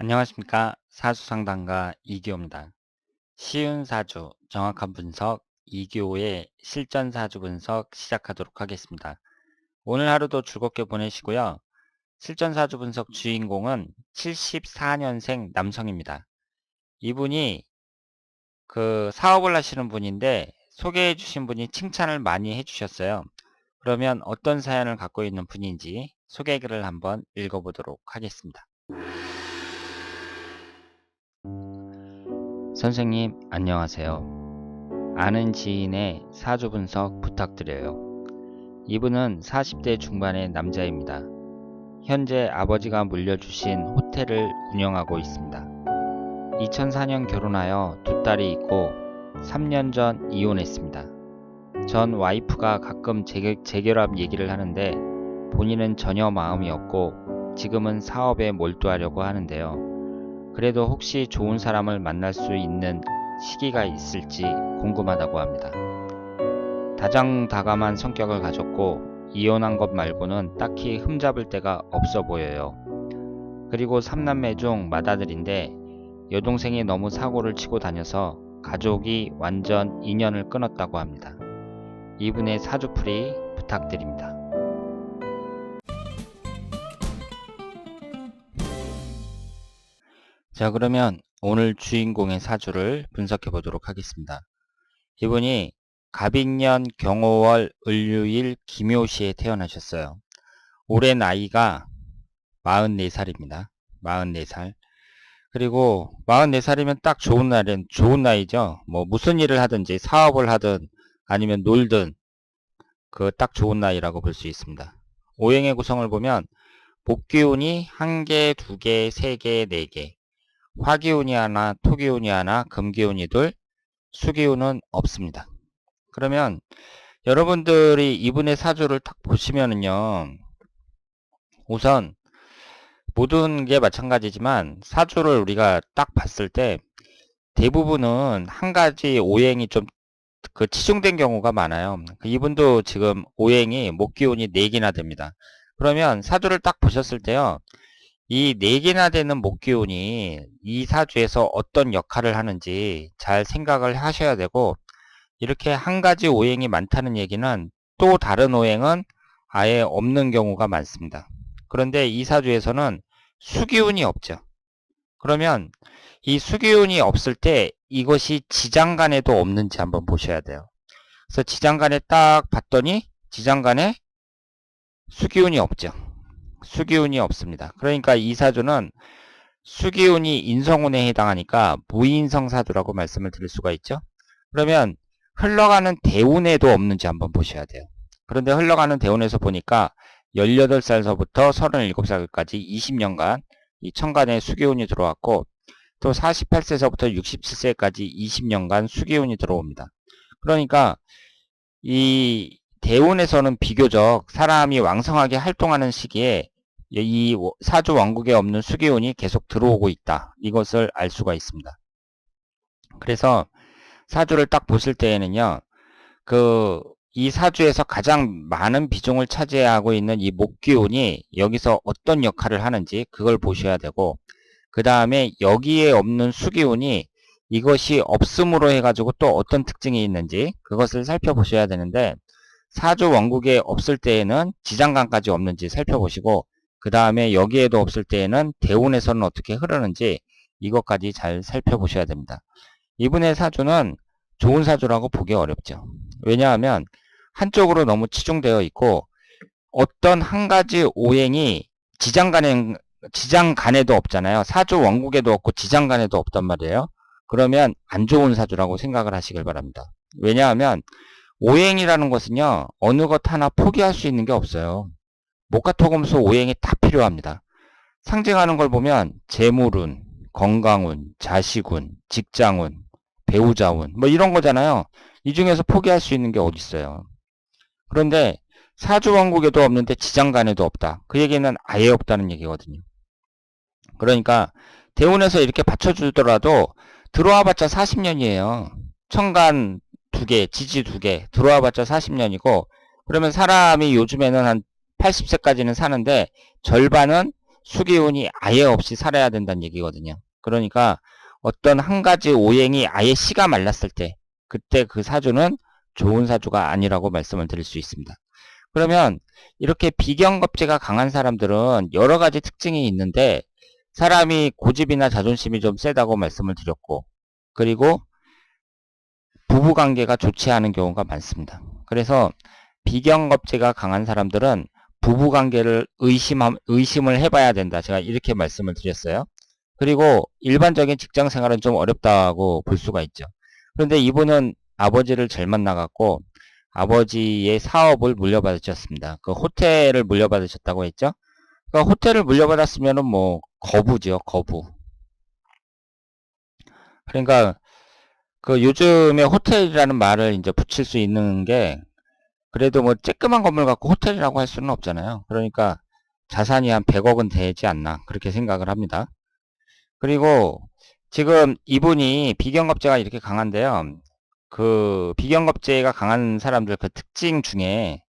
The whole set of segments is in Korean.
안녕하십니까. 사주상담가 이기호입니다. 쉬운 사주, 정확한 분석, 이기호의 실전 사주 분석 시작하도록 하겠습니다. 오늘 하루도 즐겁게 보내시고요. 실전 사주 분석 주인공은 74년생 남성입니다. 이분이 사업을 하시는 분인데 소개해 주신 분이 칭찬을 많이 해주셨어요. 그러면 어떤 사연을 갖고 있는 분인지 소개글을 한번 읽어보도록 하겠습니다. 선생님, 안녕하세요. 아는 지인의 사주 분석 부탁드려요. 이분은 40대 중반의 남자입니다. 현재 아버지가 물려주신 호텔을 운영하고 있습니다. 2004년 결혼하여 두 딸이 있고 3년 전 이혼했습니다. 전 와이프가 가끔 재결합 얘기를 하는데 본인은 전혀 마음이 없고 지금은 사업에 몰두하려고 하는데요. 그래도 혹시 좋은 사람을 만날 수 있는 시기가 있을지 궁금하다고 합니다. 다정다감한 성격을 가졌고 이혼한 것 말고는 딱히 흠잡을 데가 없어 보여요. 그리고 3남매 중 맏아들인데 여동생이 너무 사고를 치고 다녀서 가족이 완전 인연을 끊었다고 합니다. 이분의 사주풀이 부탁드립니다. 자, 그러면 오늘 주인공의 사주를 분석해 보도록 하겠습니다. 이분이 갑인년 경호월 을유일 김묘시에 태어나셨어요. 올해 나이가 44살입니다. 44살. 그리고 44살이면 딱 좋은 나이죠. 뭐 무슨 일을 하든지 사업을 하든 아니면 놀든 딱 좋은 나이라고 볼 수 있습니다. 오행의 구성을 보면 목기운이 1개, 2개, 3개, 4개, 화기운이 하나, 토기운이 하나, 금기운이 둘, 수기운은 없습니다. 그러면 여러분들이 이분의 사주를 딱 보시면은요, 우선 모든 게 마찬가지지만 사주를 우리가 딱 봤을 때 대부분은 한 가지 오행이 좀 치중된 경우가 많아요. 이분도 지금 오행이 목기운이 4개나 됩니다. 그러면 사주를 딱 보셨을 때요, 이 4개나 되는 목기운이 이 사주에서 어떤 역할을 하는지 잘 생각을 하셔야 되고, 이렇게 한 가지 오행이 많다는 얘기는 또 다른 오행은 아예 없는 경우가 많습니다. 그런데 이 사주에서는 수기운이 없죠. 그러면 이 수기운이 없을 때 이것이 지장간에도 없는지 한번 보셔야 돼요. 그래서 지장간에 딱 봤더니 지장간에 수기운이 없죠. 수기운이 없습니다. 그러니까 이 사주는 수기운이 인성운에 해당하니까 무인성사주라고 말씀을 드릴 수가 있죠. 그러면 흘러가는 대운에도 없는지 한번 보셔야 돼요. 그런데 흘러가는 대운에서 보니까 18살서부터 37살까지 20년간 이 천간에 수기운이 들어왔고, 또 48세서부터 67세까지 20년간 수기운이 들어옵니다. 그러니까 이 대운에서는 비교적 사람이 왕성하게 활동하는 시기에 이 사주 왕국에 없는 수기운이 계속 들어오고 있다. 이것을 알 수가 있습니다. 그래서 사주를 딱 보실 때에는요, 이 사주에서 가장 많은 비중을 차지하고 있는 이 목기운이 여기서 어떤 역할을 하는지 그걸 보셔야 되고, 그 다음에 여기에 없는 수기운이 이것이 없음으로 해가지고 또 어떤 특징이 있는지 그것을 살펴보셔야 되는데, 사주 원국에 없을 때에는 지장간까지 없는지 살펴보시고, 그 다음에 여기에도 없을 때에는 대운에서는 어떻게 흐르는지 이것까지 잘 살펴보셔야 됩니다. 이분의 사주는 좋은 사주라고 보기 어렵죠. 왜냐하면 한쪽으로 너무 치중되어 있고 어떤 한 가지 오행이 지장간에도 없잖아요. 사주 원국에도 없고 지장간에도 없단 말이에요. 그러면 안 좋은 사주라고 생각을 하시길 바랍니다. 왜냐하면 오행이라는 것은요, 어느 것 하나 포기할 수 있는 게 없어요. 목화토금수 오행이 다 필요합니다. 상징하는 걸 보면 재물운, 건강운, 자식운, 직장운, 배우자운 뭐 이런 거잖아요. 이 중에서 포기할 수 있는 게 어디 있어요. 그런데 사주왕국에도 없는데 지장간에도 없다. 그 얘기는 아예 없다는 얘기거든요. 그러니까 대운에서 이렇게 받쳐주더라도 들어와봤자 40년이에요. 천간 2개, 지지 2개 들어와봤자 40년이고, 그러면 사람이 요즘에는 한 80세까지는 사는데 절반은 수기운이 아예 없이 살아야 된다는 얘기거든요. 그러니까 어떤 한 가지 오행이 아예 씨가 말랐을 때 그때 그 사주는 좋은 사주가 아니라고 말씀을 드릴 수 있습니다. 그러면 이렇게 비경겁제가 강한 사람들은 여러 가지 특징이 있는데 사람이 고집이나 자존심이 좀 세다고 말씀을 드렸고 그리고 부부관계가 좋지 않은 경우가 많습니다. 그래서 비경겁제가 강한 사람들은 부부관계를 의심을 해봐야 된다. 제가 이렇게 말씀을 드렸어요. 그리고 일반적인 직장생활은 좀 어렵다고 볼 수가 있죠. 그런데 이분은 아버지를 잘 만나갖고 아버지의 사업을 물려받으셨습니다. 그 호텔을 물려받으셨다고 했죠. 그 호텔을 물려받았으면은 뭐 거부죠, 거부. 그러니까 그 요즘에 호텔이라는 말을 이제 붙일 수 있는 게 그래도 뭐 쬐끄만 건물 갖고 호텔이라고 할 수는 없잖아요. 그러니까 자산이 한 100억은 되지 않나 그렇게 생각을 합니다. 그리고 지금 이분이 비경겁제가 이렇게 강한데요. 그 비경겁제가 강한 사람들 그 특징 중에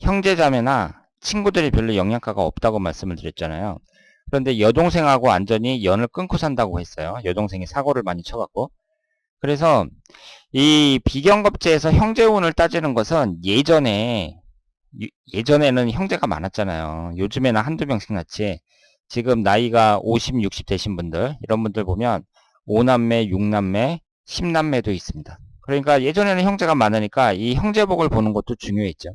형제자매나 친구들이 별로 영양가가 없다고 말씀을 드렸잖아요. 그런데 여동생하고 완전히 연을 끊고 산다고 했어요. 여동생이 사고를 많이 쳐갖고. 그래서 이 비경겁제에서 형제운을 따지는 것은 예전에는 형제가 많았잖아요. 요즘에는 한두 명씩 낳지. 지금 나이가 50, 60 되신 분들, 이런 분들 보면 5남매, 6남매, 10남매도 있습니다. 그러니까 예전에는 형제가 많으니까 이 형제복을 보는 것도 중요했죠.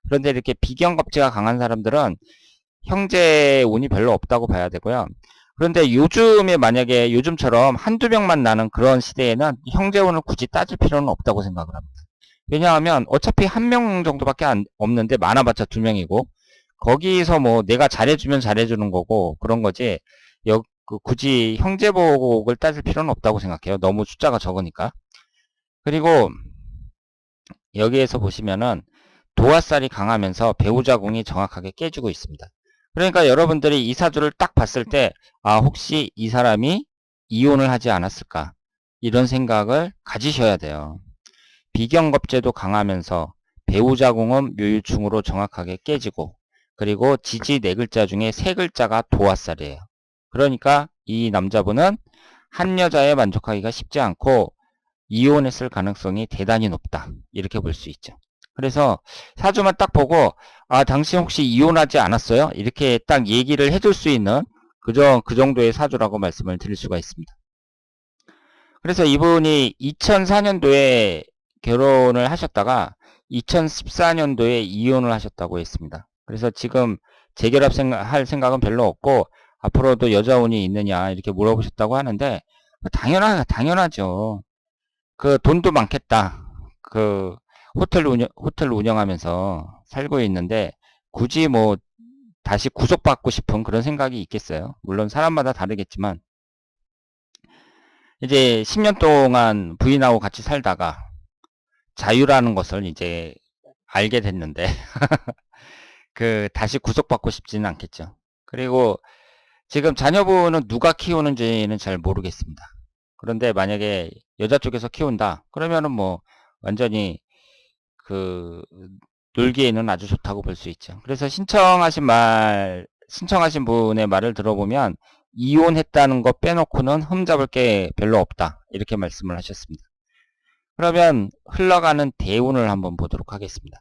그런데 이렇게 비경겁제가 강한 사람들은 형제 운이 별로 없다고 봐야 되고요. 그런데 요즘에 만약에 요즘처럼 한두 명만 나는 그런 시대에는 형제 운을 굳이 따질 필요는 없다고 생각을 합니다. 왜냐하면 어차피 한 명 정도밖에 없는데 많아봤자 두 명이고 거기서 뭐 내가 잘해주면 잘해주는 거고 그런 거지 굳이 형제복을 따질 필요는 없다고 생각해요. 너무 숫자가 적으니까. 그리고 여기에서 보시면은 도화살이 강하면서 배우자궁이 정확하게 깨지고 있습니다. 그러니까 여러분들이 이 사주를 딱 봤을 때 혹시 이 사람이 이혼을 하지 않았을까 이런 생각을 가지셔야 돼요. 비경겁제도 강하면서 배우자궁은 묘유충으로 정확하게 깨지고 그리고 지지 네 글자 중에 세 글자가 도화살이에요. 그러니까 이 남자분은 한 여자에 만족하기가 쉽지 않고 이혼했을 가능성이 대단히 높다. 이렇게 볼 수 있죠. 그래서 사주만 딱 보고 당신 혹시 이혼하지 않았어요? 이렇게 딱 얘기를 해줄 수 있는 그 정도의 사주라고 말씀을 드릴 수가 있습니다. 그래서 이분이 2004년도에 결혼을 하셨다가 2014년도에 이혼을 하셨다고 했습니다. 그래서 지금 재결합 할 생각은 별로 없고 앞으로도 여자운이 있느냐 이렇게 물어보셨다고 하는데 당연하죠. 그 돈도 많겠다. 그 호텔 운영하면서 살고 있는데 굳이 뭐 다시 구속받고 싶은 그런 생각이 있겠어요. 물론 사람마다 다르겠지만 이제 10년 동안 부인하고 같이 살다가 자유라는 것을 이제 알게 됐는데 그 다시 구속받고 싶지는 않겠죠. 그리고 지금 자녀분은 누가 키우는지는 잘 모르겠습니다. 그런데 만약에 여자 쪽에서 키운다 그러면은 뭐 완전히 그 놀기에는 아주 좋다고 볼 수 있죠. 그래서 신청하신 분의 말을 들어보면 이혼했다는 거 빼놓고는 흠잡을 게 별로 없다. 이렇게 말씀을 하셨습니다. 그러면 흘러가는 대운을 한번 보도록 하겠습니다.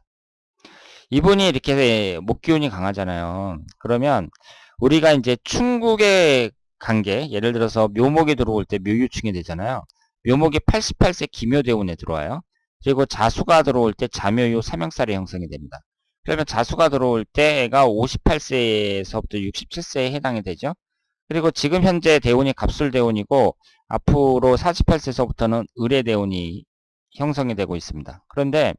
이분이 이렇게 목기운이 강하잖아요. 그러면 우리가 이제 충국의 관계, 예를 들어서 묘목이 들어올 때 묘유충이 되잖아요. 묘목이 88세 기묘대운에 들어와요. 그리고 자수가 들어올 때 자묘유 삼형살이 형성이 됩니다. 그러면 자수가 들어올 때가 58세에서부터 67세에 해당이 되죠. 그리고 지금 현재 대운이 갑술대운이고 앞으로 48세서부터는 을의대운이 형성이 되고 있습니다. 그런데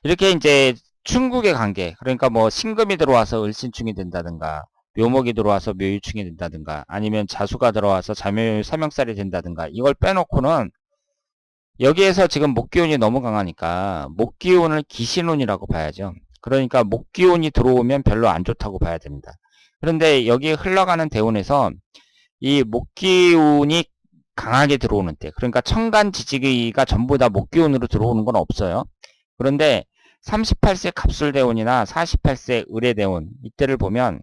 이렇게 이제 충국의 관계, 그러니까 뭐 신금이 들어와서 을신충이 된다든가 묘목이 들어와서 묘유충이 된다든가 아니면 자수가 들어와서 자묘유 삼형살이 된다든가 이걸 빼놓고는 여기에서 지금 목기운이 너무 강하니까 목기운을 기신운이라고 봐야죠. 그러니까 목기운이 들어오면 별로 안 좋다고 봐야 됩니다. 그런데 여기 흘러가는 대운에서 이 목기운이 강하게 들어오는 때, 그러니까 천간지지기가 전부 다 목기운으로 들어오는 건 없어요. 그런데 38세 갑술대운이나 48세 을의대운 이때를 보면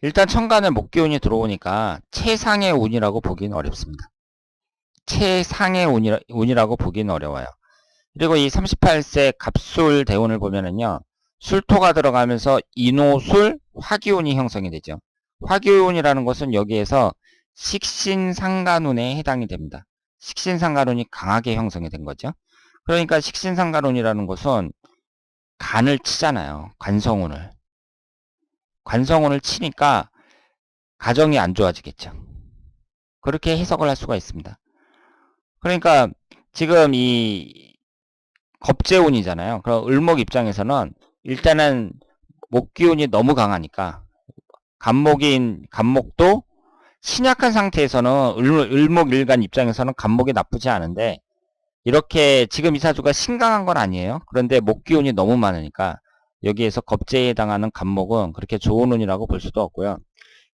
일단 천간에 목기운이 들어오니까 최상의 운이라고 보기는 어렵습니다. 최상의 운이라고 보기는 어려워요. 그리고 이 38세 갑술대운을 보면은요. 술토가 들어가면서 인오술 화기운이 형성이 되죠. 화기운이라는 것은 여기에서 식신상간운에 해당이 됩니다. 식신상간운이 강하게 형성이 된 거죠. 그러니까 식신상간운이라는 것은 간을 치잖아요. 관성운을. 관성운을 치니까 가정이 안 좋아지겠죠. 그렇게 해석을 할 수가 있습니다. 그러니까 지금 이 겁재운이잖아요. 그럼 을목 입장에서는 일단은 목기운이 너무 강하니까 간목도 신약한 상태에서는 을목일간 입장에서는 간목이 나쁘지 않은데 이렇게 지금 이 사주가 신강한 건 아니에요. 그런데 목기운이 너무 많으니까 여기에서 겁재에 해당하는 간목은 그렇게 좋은 운이라고 볼 수도 없고요.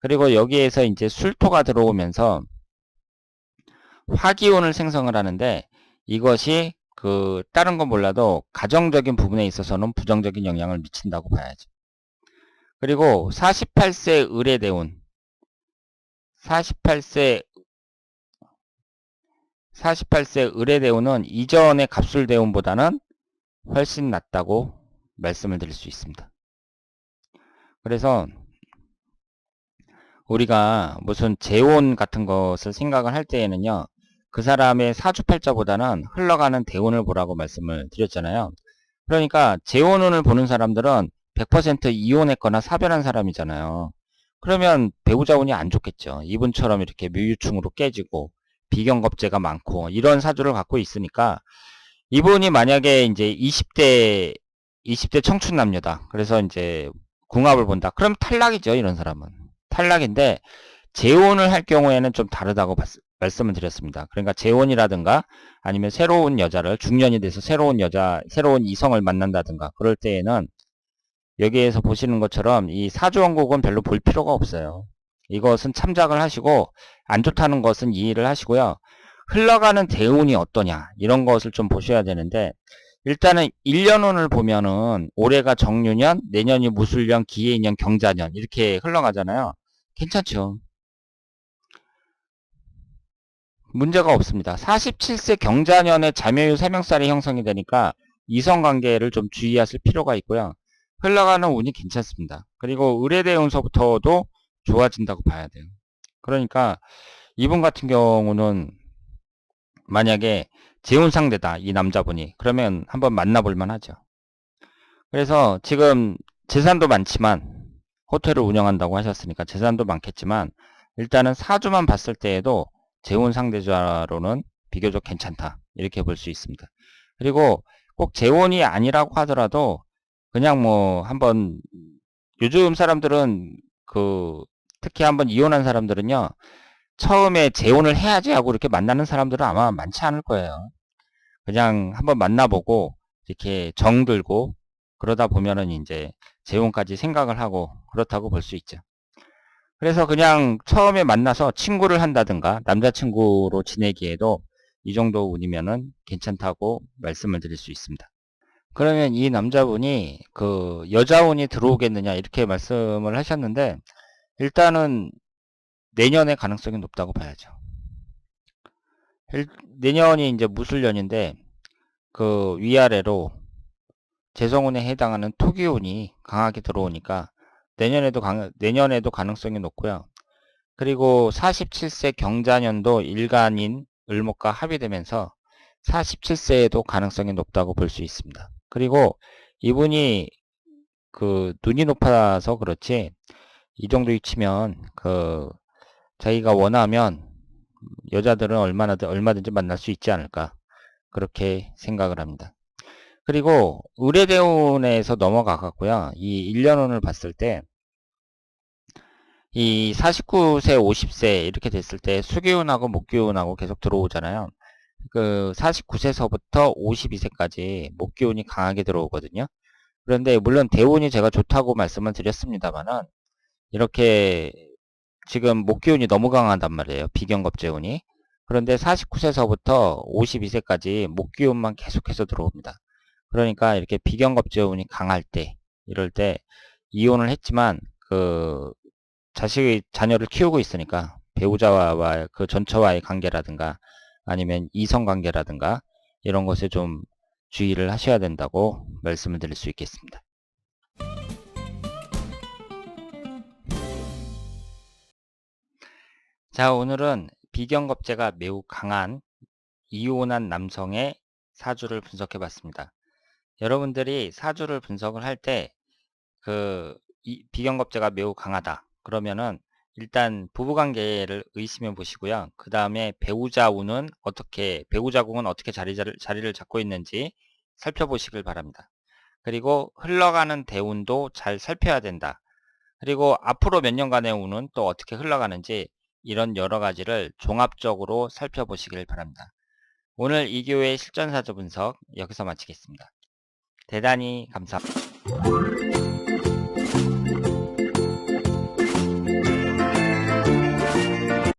그리고 여기에서 이제 술토가 들어오면서 화기운을 생성을 하는데 이것이 다른 건 몰라도 가정적인 부분에 있어서는 부정적인 영향을 미친다고 봐야죠. 그리고 48세 을의대운 48세 을의대운은 이전의 갑술대운보다는 훨씬 낫다고 말씀을 드릴 수 있습니다. 그래서 우리가 무슨 재혼 같은 것을 생각을 할 때에는요. 그 사람의 사주팔자보다는 흘러가는 대운을 보라고 말씀을 드렸잖아요. 그러니까 재혼운을 보는 사람들은 100% 이혼했거나 사별한 사람이잖아요. 그러면 배우자 운이 안 좋겠죠. 이분처럼 이렇게 묘유충으로 깨지고 비경겁제가 많고 이런 사주를 갖고 있으니까 이분이 만약에 이제 20대 청춘 남녀다. 그래서 이제 궁합을 본다. 그럼 탈락이죠. 이런 사람은. 탈락인데 재혼을 할 경우에는 좀 다르다고 말씀을 드렸습니다. 그러니까 재혼이라든가 아니면 새로운 여자를 중년이 돼서 새로운 이성을 만난다든가 그럴 때에는 여기에서 보시는 것처럼 이 사주원국은 별로 볼 필요가 없어요. 이것은 참작을 하시고 안 좋다는 것은 이해를 하시고요. 흘러가는 대운이 어떠냐 이런 것을 좀 보셔야 되는데 일단은 1년운을 보면은 올해가 정유년, 내년이 무술년, 기해년, 경자년 이렇게 흘러가잖아요. 괜찮죠. 문제가 없습니다. 47세 경자년에 자묘유 3명살이 형성이 되니까 이성관계를 좀 주의하실 필요가 있고요. 흘러가는 운이 괜찮습니다. 그리고 을의대운서부터도 좋아진다고 봐야 돼요. 그러니까 이분 같은 경우는 만약에 재혼 상대다 이 남자분이 그러면 한번 만나볼 만하죠. 그래서 지금 재산도 많지만 호텔을 운영한다고 하셨으니까 재산도 많겠지만 일단은 사주만 봤을 때에도 재혼 상대자로는 비교적 괜찮다 이렇게 볼 수 있습니다. 그리고 꼭 재혼이 아니라고 하더라도 그냥 뭐 한번 요즘 사람들은 특히 한번 이혼한 사람들은요 처음에 재혼을 해야지 하고 이렇게 만나는 사람들은 아마 많지 않을 거예요. 그냥 한번 만나보고 이렇게 정들고 그러다 보면은 이제 재혼까지 생각을 하고 그렇다고 볼 수 있죠. 그래서 그냥 처음에 만나서 친구를 한다든가 남자친구로 지내기에도 이 정도 운이면은 괜찮다고 말씀을 드릴 수 있습니다. 그러면 이 남자분이 여자 운이 들어오겠느냐 이렇게 말씀을 하셨는데 일단은 내년의 가능성이 높다고 봐야죠. 내년이 이제 무술년인데 위아래로 재성운에 해당하는 토기운이 강하게 들어오니까 내년에도 가능성이 높고요. 그리고 47세 경자년도 일간인 을목과 합의되면서 47세에도 가능성이 높다고 볼 수 있습니다. 그리고 이분이 눈이 높아서 그렇지 이 정도 위치면 자기가 원하면 여자들은 얼마든지 만날 수 있지 않을까 그렇게 생각을 합니다. 그리고 의뢰대운에서 넘어가고요. 이 1년운을 봤을 때 이 49세, 50세 이렇게 됐을 때 수기운하고 목기운하고 계속 들어오잖아요. 49세서부터 52세까지 목기운이 강하게 들어오거든요. 그런데 물론 대운이 제가 좋다고 말씀을 드렸습니다만은 이렇게 지금 목기운이 너무 강하단 말이에요. 비경겁재운이. 그런데 49세서부터 52세까지 목기운만 계속해서 들어옵니다. 그러니까 이렇게 비경겁제 운이 강할 때, 이럴 때 이혼을 했지만 그 자녀를 키우고 있으니까 배우자와 그 전처와의 관계라든가 아니면 이성 관계라든가 이런 것에 좀 주의를 하셔야 된다고 말씀을 드릴 수 있겠습니다. 자, 오늘은 비경겁제가 매우 강한 이혼한 남성의 사주를 분석해 봤습니다. 여러분들이 사주를 분석을 할 때 비경겁제가 매우 강하다. 그러면은 일단 부부관계를 의심해 보시고요. 그 다음에 배우자궁은 어떻게 자리를 잡고 있는지 살펴보시길 바랍니다. 그리고 흘러가는 대운도 잘 살펴야 된다. 그리고 앞으로 몇 년간의 운은 또 어떻게 흘러가는지 이런 여러 가지를 종합적으로 살펴보시길 바랍니다. 오늘 2교의 실전사주 분석 여기서 마치겠습니다. 대단히 감사합니다.